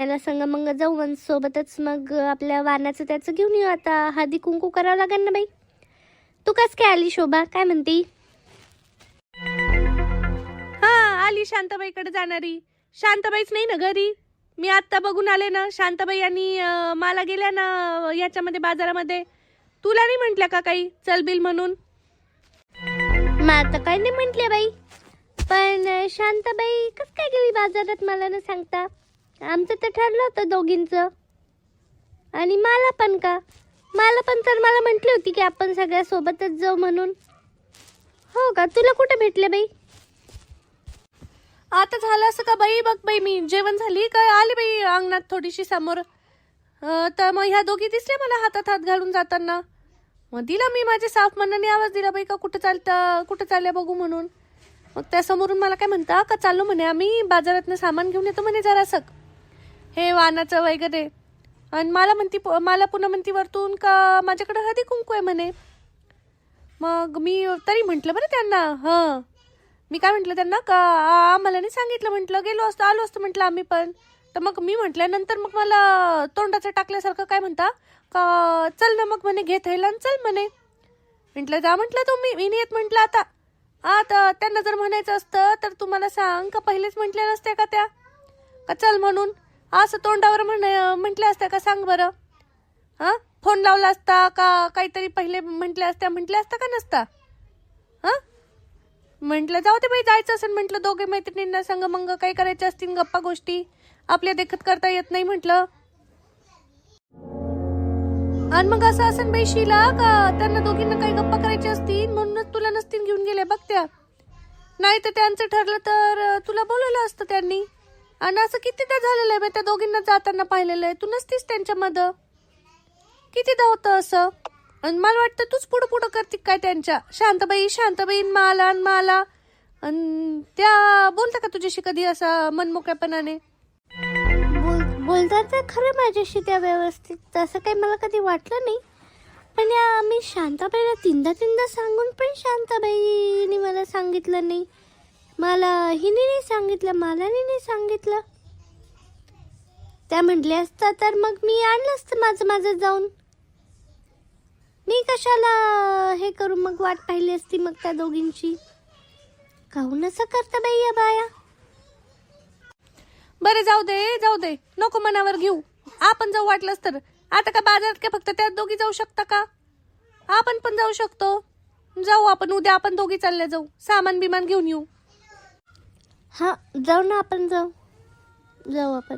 त्याला संग मग जाऊ आणि सोबतच मग आपल्या वाहनाचं त्याचं घेऊन येऊ. आता हळदी कुंकू करावं लागेल ना बाई. तू कस काय आली शोभा, काय म्हणती? हा, आली शांताबाईकडे जाणारी. शांताबाईच नाही ना घरी. मी आत्ता बघून आले ना, शांताबाई आणि मला गेल्या ना याच्यामध्ये बाजारामध्ये. तुला नाही म्हटल्या का काही चलबिल म्हणून? मला तर काही नाही म्हटले बाई, पण शांताबाई कस काय गेली बाजारात मला न सांगता? आमचं तर ठरलं होतं दोघींचं. आणि मला पण तर मला म्हटली होती की आपण सगळ्या सोबतच जाऊ म्हणून. हो का? तुला कुठे भेटले बाई? आता झालं असं का बाई? बघ बाई, मी जेवण झाली काय आली बाई अंगणात थोडीशी समोर. तर मग ह्या दोघी दिसल्या मला हातात हात घालून जाताना. मग दिला मी माझे साफ मनाने आवाज दिला बाई का कुठं चालल्या बघू म्हणून. मग त्या समोरून मला काय म्हणता का चाललो म्हणे आम्ही बाजारातनं सामान घेऊन येतो म्हणे जरासं हे वाहनाचं वगैरे. आणि मला पुन्हा म्हणती वरतून का माझ्याकडे हळदी कुंकू आहे म्हणे. मग मी तरी म्हटलं बरं त्यांना, मी काय म्हटलं त्यांना का आम्हाला नाही सांगितलं, म्हटलं आलो असतो म्हटलं आम्ही पण. तर मग मी म्हटल्यानंतर मग मला तोंडाचं टाकल्यासारखं काय म्हणता का चल ना मग म्हणे घे थैला आणि चल म्हणे. म्हटलं जा म्हटलं तुम्ही, मी येत म्हटलं आता त्यांना जर म्हणायचं असतं तर तुम्हाला सांग का पहिलेच म्हटल्या असत्या का त्या का चल म्हणून. असं तोंडावर म्हटल्या असत्या का सांग बरं? फोन लावला असता का काहीतरी पहिले म्हटल्या असता का नसता? म्हटलं जाऊ दे बाई, जायचं असेल म्हटलं दोघे मैत्रिणींना संग मग काही करायच्या असतील गप्पा गोष्टी आपल्या देखत करता येत नाही म्हटलं. आणि मग असं असेल बाई शीला का त्यांना दोघींना काही गप्पा करायच्या असतील म्हणूनच तुला नसतील घेऊन गेले बघ त्या. नाही तर त्यांचं ठरलं तर तुला बोलवलं असतं त्यांनी. आणि असं कितीदा झालेलं आहे बाई, त्या दोघींना जाताना पाहिलेलं आहे. तू नसतीस त्यांच्यामध्ये. कितीदा होतं असं. आणि मला वाटतं तूच पुढं करते काय त्यांच्या. शांताबाई माला आणि त्या बोलता का तुझ्याशी कधी असा मनमोकळ्यापणाने? बोलतात तर खरं माझ्याशी त्या व्यवस्थित, तसं काही मला कधी वाटलं नाही. पण मी शांताबाईला तीनदा सांगून पण शांताबाईने मला सांगितलं नाही. मला हिने नाही सांगितलं, मालाने नाही सांगितलं. त्या म्हटल्या असता तर मग मी आणलं असतं माझं जाऊन. मी कशाला हे करू, मग वाट पाहिली असती मग त्या दोघींची. काहून असं करता बाई या बाया? बरं जाऊ दे नको मनावर घेऊ. आपण जाऊ वाटलंच तर. आता का बाजारात काय फक्त त्या दोघी जाऊ शकता का? आपण पण जाऊ शकतो. जाऊ आपण उद्या, आपण दोघी चालल्या जाऊ, सामान बिमान घेऊन येऊ. हा जाऊ ना, आपण जाऊ आपण.